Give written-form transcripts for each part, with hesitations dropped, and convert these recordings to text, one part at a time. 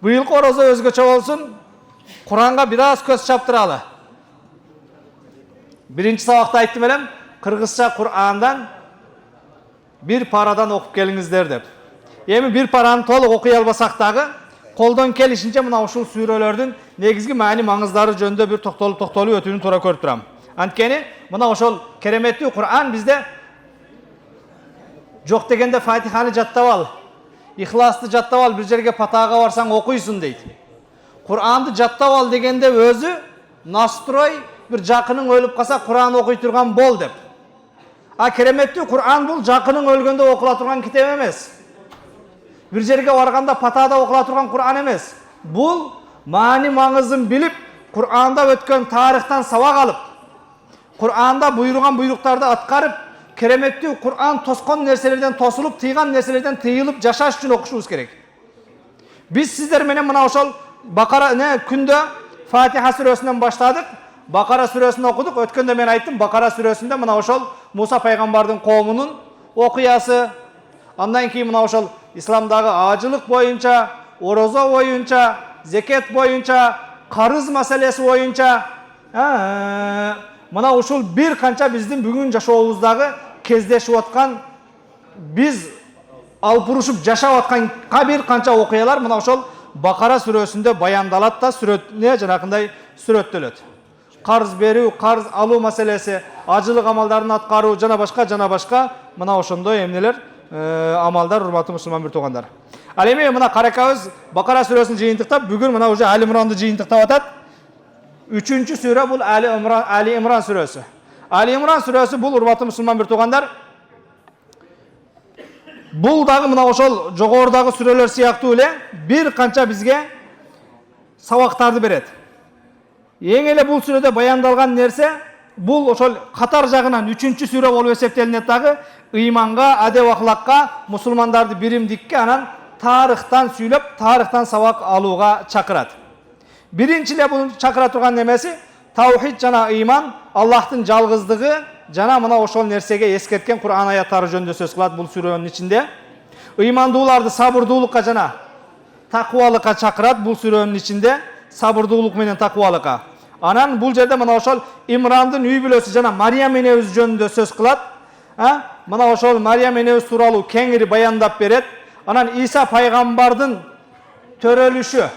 Bıyılkı oroza özgöçe olsun. Kur'an'a biraz köz çaptırалы. Birinci sabakta ayttım elem, Kırgızça Kur'an'dan bir paradan okup gelingizler dep. Эми bir parаны толук окуй албасак дагы, колдон келишинче мына ушул сүрөлөрдүн негизги маани маңыздары жөнүндө бир токтолуп өтүүнү туура көрүп турам. Анткени мына ошол кереметтүү Кур'ан бизде жок дегенде Фатиханы жаттап ал, Ихласты жаттап ал, бир жерге патаага барсаң окуйсуң дейт. Кур'анды жаттап ал дегенде өзү настрой бир жакының өлүп калса Кур'ан окуй турган бол деп. А кереметтүү Кур'ан бул жакының өлгөндө окула турган китеп эмес. Bir жерге барганда патада окула турган Кур'ан эмес. Бул маани маңызын билип, Кур'анда өткөн тарыхтан сабак алып, Кур'анда буйруган буйруктарды аткарып, кереметтүү Кур'ан тоскон нерселерден тосулуп, тыйган нерселерден тыйылып жашаш үчүн окушубуз керек. Биз сиздер менен мына ошол Бакара күндө Фатиха сүрөсүнөн баштадык. Бакара сүрөсүн окудук. Өткөндө мен айттым, Бакара сүрөсүндө мына ошол Муса пайгамбардын коомунун окуясы, андан кийин мына ошол исламдагы ажылык боюнча, орозо боюнча, зекет боюнча, карыз маселеси боюнча, мына ушул бир канча биздин бүгүн жашообуздагы кездешип аткан, биз алпурушуп жашап аткан бир канча окуялар мына ошол Бакара сүрөсүндө баяндалат да жанакындай сүрөттөлөт. Карыз берүү, карыз алуу маселеси, ажылык амалдарын аткаруу жана башка мына ошондой эмнелер амалдар, урматтуу мусулман бир туугандар. Ал эми мына каракабыз Бакара сүрөсүн жыйынтыктап, бүгүн мына уже Али Имранды жыйынтыктап атат. 3-чү сүрө бул Али Имран сүрөсү. Али Имран сүрөсү бул урматтуу мусулман бир туугандар. Бул дагы мына ошол жогорудагы сүрөлөр сыяктуу эле бир канча бизге сабактарды берет. Эң эле бул сүрөдө баяндалган нерсе бул ошол катар жагынан 3-чү сүрө болуп эсептелинет дагы, ыйманга, адеп ахлакка, мусулмандарды биримдикке, анан тарыхтан сүйлөп, тарыхтан сабак алууга чакырат. Биринчи эле бул чакыра турган немеси таухид жана ыйман, Аллахтын жалгыздыгы жана мына ошол нерсеге эскерткен Кур'ан аяттары жөнүндө сөз кылат бул сүрөнүн ичинде. Ыймандууларды сабырдуулукка жана такыбалыкка чакырат бул сүрөнүн ичинде, сабырдуулук менен такыбалыкка. Анан бул жерде мына ошол Имрандын үй бүлөсү жана Мариям энебиз жөнүндө сөз кылат. Мына ошол Мариям энебиз тууралуу кеңири баяндап берет. Анан Иса пайгамбардын төрөлүшү.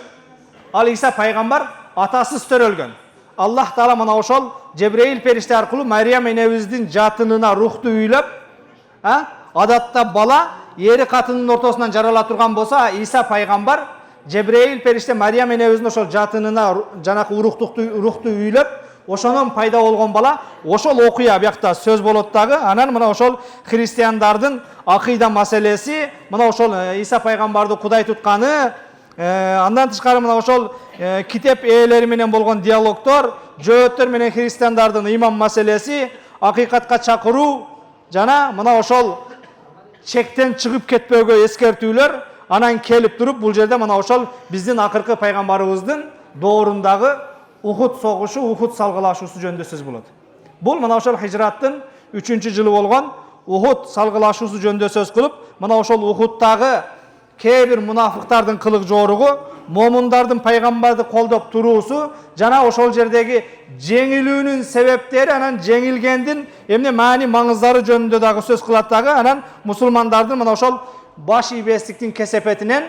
Ал Иса пайгамбар атасыз төрөлгөн. Аллах Таала мына ошол Жебреил периште аркылуу Мариям энебиздин жатынына рухту үйлөп, адатта бала ери катынын ортосунан жарала турган болсо, Иса пайгамбар Жебреил периште Мариям энебиздин ошол жатынына жанакы рухту үйлөп, ошонун пайда болгон бала, ошол окуя биякта сөз болот дагы. Анан мына ошол христиандардын акыйда маселеси, мына ошол Иса пайгамбарды Кудай тутканы, андан тышкары мына ошол китеп ээлери менен болгон диалогдор, жөөттөр менен христиандардын ыйман маселеси, акыйкатка чакыруу жана мына ошол чектен чыгып кетпөөгө эскертүүлөр анан келип туруп, бул жерде мына ошол биздин акыркы пайгамбарыбыздын доорундагы Ухуд согушу, Ухуд салгылашуусу жөнүндө сөз болот. Бул мына ошол хижраттын 3-чү жылы болгон Ухуд салгылашуусу жөнүндө сөз кылып, мына ошол Ухудтагы кээ бир мунафыктардын кылык жоругу, момундардын пайгамбарды колдоп туруусу жана ошол жердеги жеңилүүнүн себептери, анан жеңилгендин эмне маани маңыздары жөнүндө дагы сөз кылат дагы. Анан мусулмандардын мына ошол баш ийбестиктин кесепетинен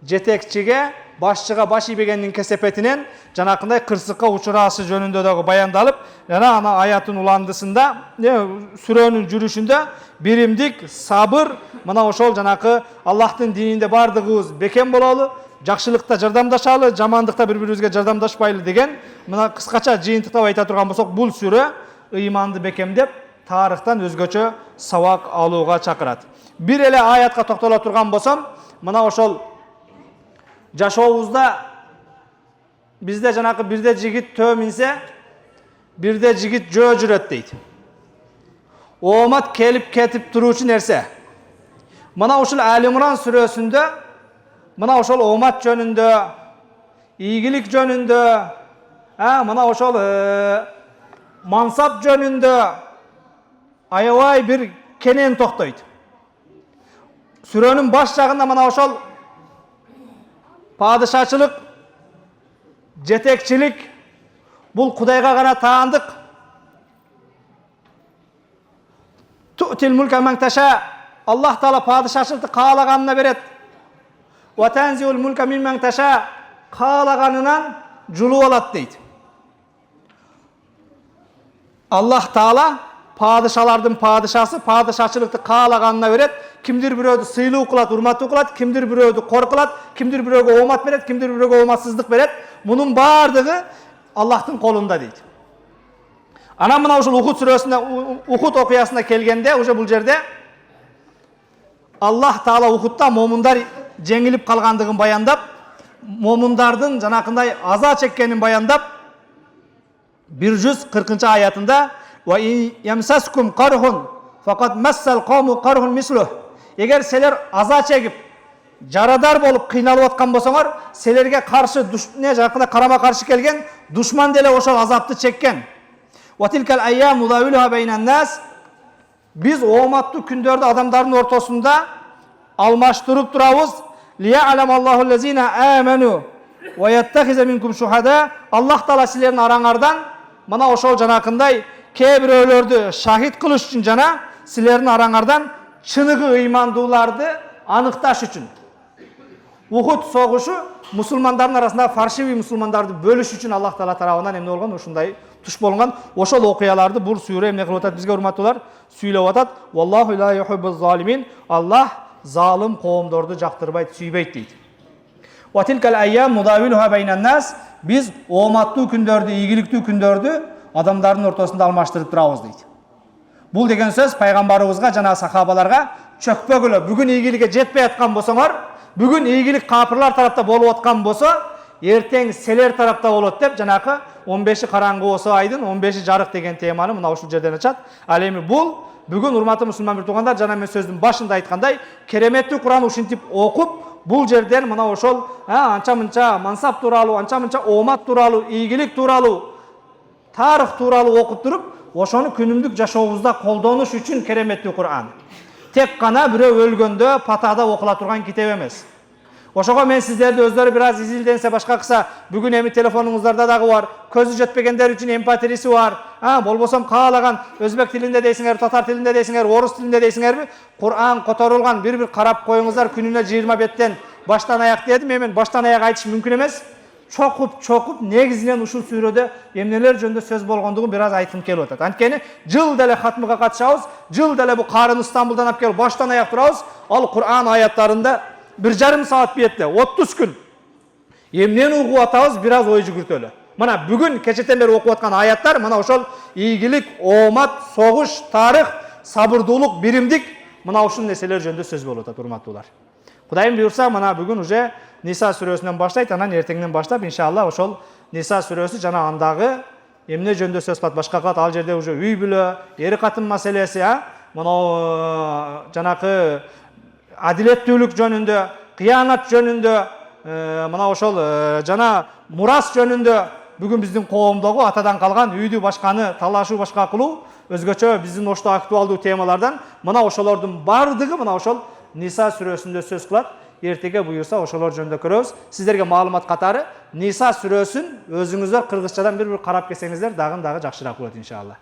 жетекчиге, башчыга баш ийбегендин кесепетинен жанакындай кырсыкка учураасы жөнүндө дагы баяндалып, жана ана аяттын уландысында, сүрөнүн жүрүшүндө биримдик, сабыр, мына ошол жанакы Аллахтын дининде бардыгыбыз бекем бололу, жакшылыкта жардамдашалы, жамандыкта бири-бирибизге жардамдашпайлы деген мына кыскача жыйынтыктап айта турган болсок, бул сүрө ыйманды бекемдеп, тарыхтан өзгөчө сабак алууга чакырат. Бир эле аятка токтоло турган болсом, мына ошол жашообузда бизде жанакы бирде жигит төө минсе, бирде жигит жөө жүрөт дейт. Оомат келип кетип туруучу нерсе. Мына ушул Али Имран сүрөсүндө мына ошол оомат жөнүндө, ийгилик жөнүндө, мына ошол мансап жөнүндө аябай бир кенен токтойт. Сүрөнүн баш жагында мына ошол padişahçılık, jetekçilik bul Kudayga gana taandık. Tu'til mulka men teşa. Allah Taala padişahçılıkты kaalagaныna beret. Ve tenziul mulka mimmen teşa. Kaalaganынан julup alat deydi. Allah Taala padişalardın padişası padişahçılıkты kaalagaныna beret. Kimdir biröwdü sыйлуу kılat, urmatуу kılat, kimdir biröwdü korkulat, kimdir biröwgө omat beret, kimdir biröwgө omatsızlık beret. Bunun bardygy Allah'tın kolunda deydi. Ana mına uşul Uhud sürösünde, Uhud okuyasında kelgende, uje bul jerde Allah Taala Uhud'da momundar jеңилip kalgandygyn bayandap, momundardın janakınday aza çekkenin bayandap 140. ayatında ve in yamsaskum qarhun faqad massal qawmu qarhun misluh. Eğer seler aza çekip jaradar bolup kıynalıp atkan bolsoңор, selerge karşı ne jakında karama karşı kelgen düşman dele oşol azapты çekken. Wa tilkal ayyam mudawiluha beynen nas. Biz omatlı kündörde adamların ortasında almaştırıp durabız. Liya'lamallahu allazina amanu ve yettehize minkum şuhada. Allah Taala sizlerin arаңардан mana oşol janakınday kebiröөлөрдү şahit kılış üçün jana sizlerin arаңардан çыныгы ыймандууларды anıktaş üçün. Uhud soğuşu musulmandардың arasında farşivi musulmandарды bölüş üçün Allah Taala tarabından emne olgan uşunday tuş bolgan oşol okuyalardı bu sure emne kılıp atat bizge urmаттуулар süylep atat. Vallahu la yuhibbuz zalimin. Allah zalim kavimdordu jaktırbayt, süybeyt deydi. Wa tilkal ayyam mudawiluha beynen nas. Biz omattуу kündördü, ийгиликтүү kündördü adamların ortasında almaştırıp durabız deydi. Bul degen söz paygambarыбызга жана сахабаларга çökpөгülö бүгүn ийгиликке жетпей аткан болсоңор, бүгүн ийгилик капырлар тарапта болуп аткан болсо, эртең селер тарапта болот деп жанакы 15 караңгы болсо айдын 15 жарык деген теманы мына ушул жерден ачат. Ал эми бул бүгүн урматтуу мусулман бир туугандар, жана мен сөздүн башында айткандай, кереметтүү Куран ушинтип окуп, бул жерден мына ошол анча-мынча мансап тууралуу, анча-мынча оомат тууралуу, ийгилик тууралуу, тарых тууралуу окуп туруп, ошону күнүмдүк жашообузда колдонуш үчүн кереметтүү Куран. Тек гана бирөө өлгөндө патада окула турган китеп эмес. Ошого мен сиздерди өздөрү бир аз изилденсе башка кыса, бүгүн эми телефонуңуздарда дагы бар, көзү жетпегендер үчүн MP3'си бар. Болбосом каалаган өзбек тилинде дейсиңер, татар тилинде дейсиңер, орус тилинде дейсиңерби? Куран которулган бир карап коюңуздар, күнүнө 20 беттен баштан аяк дедим, мен баштан аяк айтыш мүмкүн эмес. Чокуп негизинен ушул сүрөдө эмнелер жөнүндө сөз болгондугун бир аз айткым келип атат. Анткени жыл деле хатмыга катышабыз, жыл деле бу карын Стамбулдан алып келип баштан аяк турабыз. Ал Куран аяттарында 1,5 saat бетте 30 күн эмнени угуп атабыз, бир аз ой жүгүртөлү. Мына бүгүн кечетен бери окуп аткан аяттар мына ошол ийгилик, оомат, согуш, тарых, сабырдуулук, биримдик мына ушул нерселер жөнүндө сөз болуп атат, урматтуулар. Кудайым буйрса, мына бүгүн уже Ниса сүрөсүнөн баштайт, анан эртеңден баштап иншалла ошол Ниса сүрөсү жана андагы эмне жөнүндө сөз кылат, башка кылат. Ал жерде уже үй бүлө, эр катын маселеси, мына жанакы адилеттүүлүк жөнүндө, кыянат жөнүндө, мына ошол жана мурас жөнүндө бүгүн биздин коомдогу атадан калган үйдү башканы талашуу, башка кылуу, өзгөчө биздин ошто актуалдуу темалардан мына ошолордун бардыгы мына ошол Ниса сүрөсүндө сөз кылат. Эртеге буюрса ошолор жөнүндө көрөбүз. Сиздерге маалымат катары Ниса сүрөсүн өзүңүздөр кыргызчадан бир карап келсеңиздер, дагы жакшыраак болот иншалла.